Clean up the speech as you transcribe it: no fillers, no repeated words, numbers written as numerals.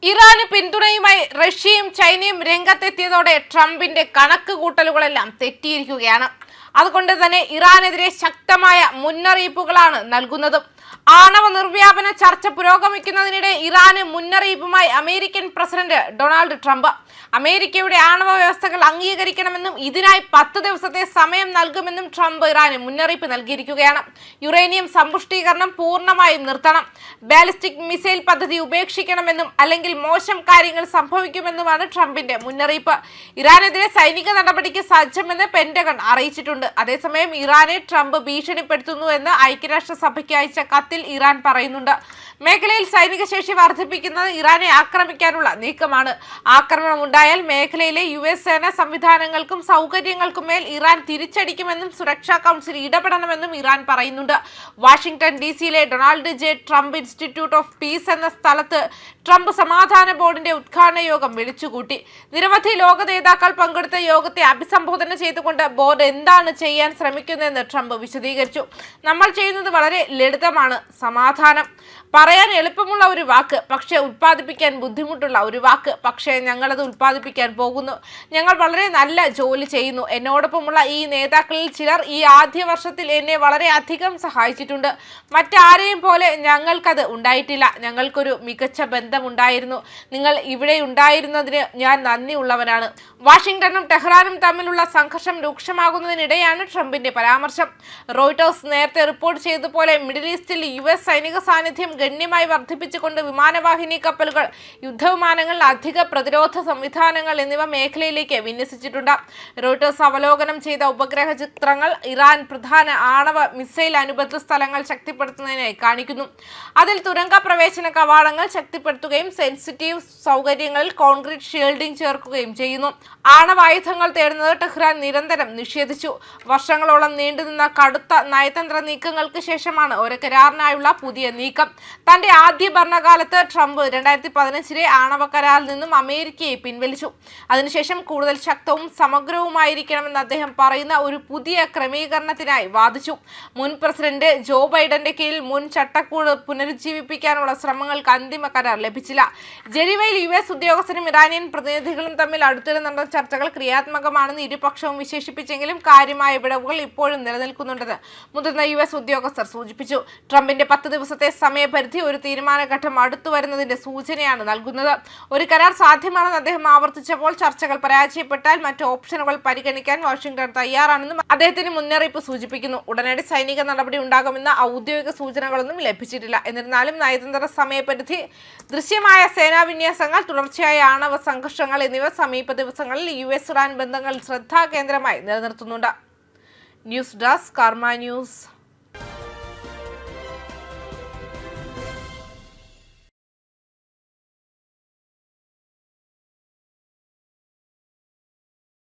ഇറാന് പിന്തുണയുമായി റഷ്യയും ചൈനയും രംഗത്തെത്തിയതോടെ ട്രംപിന്റെ കണക്കുകൂട്ടലുകളെല്ലാം തെറ്റിയിരിക്കുകയാണ്. അതുകൊണ്ട് തന്നെ ഇറാനെതിരെ ശക്തമായ മുന്നറിയിപ്പുകളാണ് നൽകുന്നത്. ആണവ നിർവ്യാപന ചർച്ച പുരോഗമിക്കുന്നതിനിടെ ഇറാന് മുന്നറിയിപ്പുമായി അമേരിക്കൻ പ്രസിഡന്റ് ഡൊണാൾഡ് ട്രംപ്. അമേരിക്കയുടെ ആണവ വ്യവസ്ഥകൾ അംഗീകരിക്കണമെന്നും ഇതിനായി 10 ദിവസത്തെ സമയം നൽകുമെന്നും ട്രംപ് ഇറാന് മുന്നറിയിപ്പ് നൽകിയിരിക്കുകയാണ്. യുറേനിയം സമ്പുഷ്ടീകരണം പൂർണ്ണമായും നിർത്തണം, ബാലിസ്റ്റിക് മിസൈൽ പദ്ധതി ഉപേക്ഷിക്കണമെന്നും അല്ലെങ്കിൽ മോശം കാര്യങ്ങൾ സംഭവിക്കുമെന്നുമാണ് ട്രംപിന്റെ മുന്നറിയിപ്പ്. ഇറാനെതിരെ സൈനിക നടപടിക്ക് സജ്ജമെന്ന് പെന്റഗൺ അറിയിച്ചിട്ടുണ്ട്. അതേസമയം ഇറാനെ ട്രംപ് ഭീഷണിപ്പെടുത്തുന്നു എന്ന് ഐക്യരാഷ്ട്രസഭയ്ക്ക് അയച്ച കത്തിൽ ഇറാൻ പറയുന്നുണ്ട്. മേഖലയിൽ സൈനിക ശേഷി വർദ്ധിപ്പിക്കുന്നത് ഇറാനെ ആക്രമിക്കാനുള്ള നീക്കമാണ്. ആക്രമണം ഉണ്ടായാൽ മേഖലയിലെ US സേനാ സംവിധാനങ്ങൾക്കും സൗകര്യങ്ങൾക്കും മേൽ ഇറാൻ തിരിച്ചടിക്കുമെന്നും സുരക്ഷാ കൗൺസിൽ ഇടപെടണമെന്നും ഇറാൻ പറയുന്നുണ്ട്. വാഷിംഗ്ടൺ DC-യിലെ Donald J Trump Institute of Peace എന്ന സ്ഥലത്ത് ട്രംപ് സമാധാന ബോർഡിന്റെ ഉദ്ഘാടന യോഗം വിളിച്ചുകൂട്ടി. നിരവധി ലോക നേതാക്കൾ പങ്കെടുത്ത യോഗത്തെ അഭിസംബോധന ചെയ്തുകൊണ്ട് ബോർഡ് എന്താണ് ചെയ്യാൻ ശ്രമിക്കുന്നതെന്ന് ട്രംപ് വിശദീകരിച്ചു. നമ്മൾ ചെയ്യുന്നത് വളരെ ലളിതമാണ്, സമാധാനം. പറയാൻ എളുപ്പമുള്ള ഒരു വാക്ക്, പക്ഷേ ഉൽപ്പാദിപ്പിക്കാൻ ബുദ്ധിമുട്ടുള്ള ഒരു വാക്ക്. പക്ഷേ ഞങ്ങളത് ഉൽപ്പാദിപ്പിക്കാൻ പോകുന്നു. ഞങ്ങൾ വളരെ നല്ല ജോലി ചെയ്യുന്നു. എന്നോടൊപ്പമുള്ള ഈ നേതാക്കളിൽ ചിലർ ഈ ആദ്യ വർഷത്തിൽ എന്നെ വളരെ അധികം സഹായിച്ചിട്ടുണ്ട്. മറ്റാരെയും പോലെ ഞങ്ങൾക്കത് ഉണ്ടായിട്ടില്ല. ഞങ്ങൾക്കൊരു മികച്ച ബന്ധമുണ്ടായിരുന്നു. നിങ്ങൾ ഇവിടെ ഉണ്ടായിരുന്നതിന് ഞാൻ നന്ദിയുള്ളവനാണ്. വാഷിംഗ്ടണും ടെഹ്റാനും തമ്മിലുള്ള സംഘർഷം രൂക്ഷമാകുന്നതിനിടെയാണ് ട്രംപിന്റെ പരാമർശം. റോയിട്ടേഴ്സ് നേരത്തെ റിപ്പോർട്ട് ചെയ്തതുപോലെ മിഡിൽ ഈസ്റ്റിൽ US സൈനിക സാന്നിധ്യം ഗണ്യമായി വർദ്ധിപ്പിച്ചുകൊണ്ട് വിമാനവാഹിനി കപ്പലുകൾ, യുദ്ധവിമാനങ്ങൾ, അധിക പ്രതിരോധ സംവിധാനങ്ങൾ എന്നിവ മേഖലയിലേക്ക് വിന്യസിച്ചിട്ടുണ്ട്. റോയിട്ടേഴ്സ് അവലോകനം ചെയ്ത ഉപഗ്രഹ ചിത്രങ്ങൾ ഇറാൻ പ്രധാന ആണവ മിസൈൽ അനുബന്ധ സ്ഥലങ്ങൾ ശക്തിപ്പെടുത്തുന്നതിനായി കാണിക്കുന്നു. അതിൽ തുരങ്ക പ്രവേശന കവാടങ്ങൾ ശക്തിപ്പെടുത്തുകയും സെൻസിറ്റീവ് സൗകര്യങ്ങളിൽ കോൺക്രീറ്റ് ഷീൽഡിംഗ് ചേർക്കുകയും ചെയ്യുന്നു. ആണവായുധങ്ങൾ തേടുന്നത് ടെഹ്റാൻ നിരന്തരം നിഷേധിച്ചു. വർഷങ്ങളോളം നീണ്ടുനിന്ന കടുത്ത നയതന്ത്ര നീക്കങ്ങൾക്ക് ശേഷമാണ് ഒരു കരാറിനായുള്ള പുതിയ നീക്കം. തന്റെ ആദ്യ ഭരണകാലത്ത് ട്രംപ് 2015 ആണവ കരാറിൽ നിന്നും അമേരിക്കയെ പിൻവലിച്ചു. അതിനുശേഷം കൂടുതൽ ശക്തവും സമഗ്രവുമായിരിക്കണമെന്ന് അദ്ദേഹം പറയുന്ന ഒരു പുതിയ ക്രമീകരണത്തിനായി വാദിച്ചു. മുൻ പ്രസിഡന്റ് ജോ ബൈഡന്റെ കീഴിൽ മുൻ ചട്ടക്കൂട് പുനരുജ്ജീവിപ്പിക്കാനുള്ള ശ്രമങ്ങൾക്ക് അന്തിമ കരാർ ലഭിച്ചില്ല. ജനീവയിൽ US ഉദ്യോഗസ്ഥരും ഇറാനിയൻ പ്രതിനിധികളും തമ്മിൽ അടുത്തിടെ നടന്ന ചർച്ചകൾ ക്രിയാത്മകമാണെന്ന് ഇരുപക്ഷവും വിശേഷിപ്പിച്ചെങ്കിലും കാര്യമായ വിടവുകൾ ഇപ്പോഴും നിലനിൽക്കുന്നുണ്ടെന്ന് മുതിർന്ന US ഉദ്യോഗസ്ഥർ സൂചിപ്പിച്ചു. ട്രംപിന്റെ 10 ദിവസത്തെ സമയപരിധി ഒരു തീരുമാനഘട്ടം അടുത്തു വരുന്നതിന്റെ സൂചനയാണ് നൽകുന്നത്. ഒരു കരാർ സാധ്യമാണെന്ന് അദ്ദേഹം ആവർത്തിച്ചപ്പോൾ ചർച്ചകൾ പരാജയപ്പെട്ടാൽ മറ്റ് ഓപ്ഷനുകൾ പരിഗണിക്കാൻ വാഷിംഗ്ടൺ തയ്യാറാണെന്നും അദ്ദേഹത്തിന് മുന്നറിയിപ്പ് സൂചിപ്പിക്കുന്നു. ഉടനടി സൈനിക നടപടി ഉണ്ടാകുമെന്ന ഔദ്യോഗിക സൂചനകളൊന്നും ലഭിച്ചിട്ടില്ല. എന്നിരുന്നാലും നയതന്ത്ര സമയപരിധി, ദൃശ്യമായ സേനാവിന്യാസങ്ങൾ, തുടർച്ചയായ ആണവ സംഘർഷങ്ങൾ എന്നിവ സമീപ ദിവസങ്ങളിൽ US ഇറാൻ ബന്ധങ്ങൾ ശ്രദ്ധാകേന്ദ്രമായി നിലനിർത്തുന്നുണ്ട്. ന്യൂസ് ഡെസ്ക് കർമ്മ ന്യൂസ്.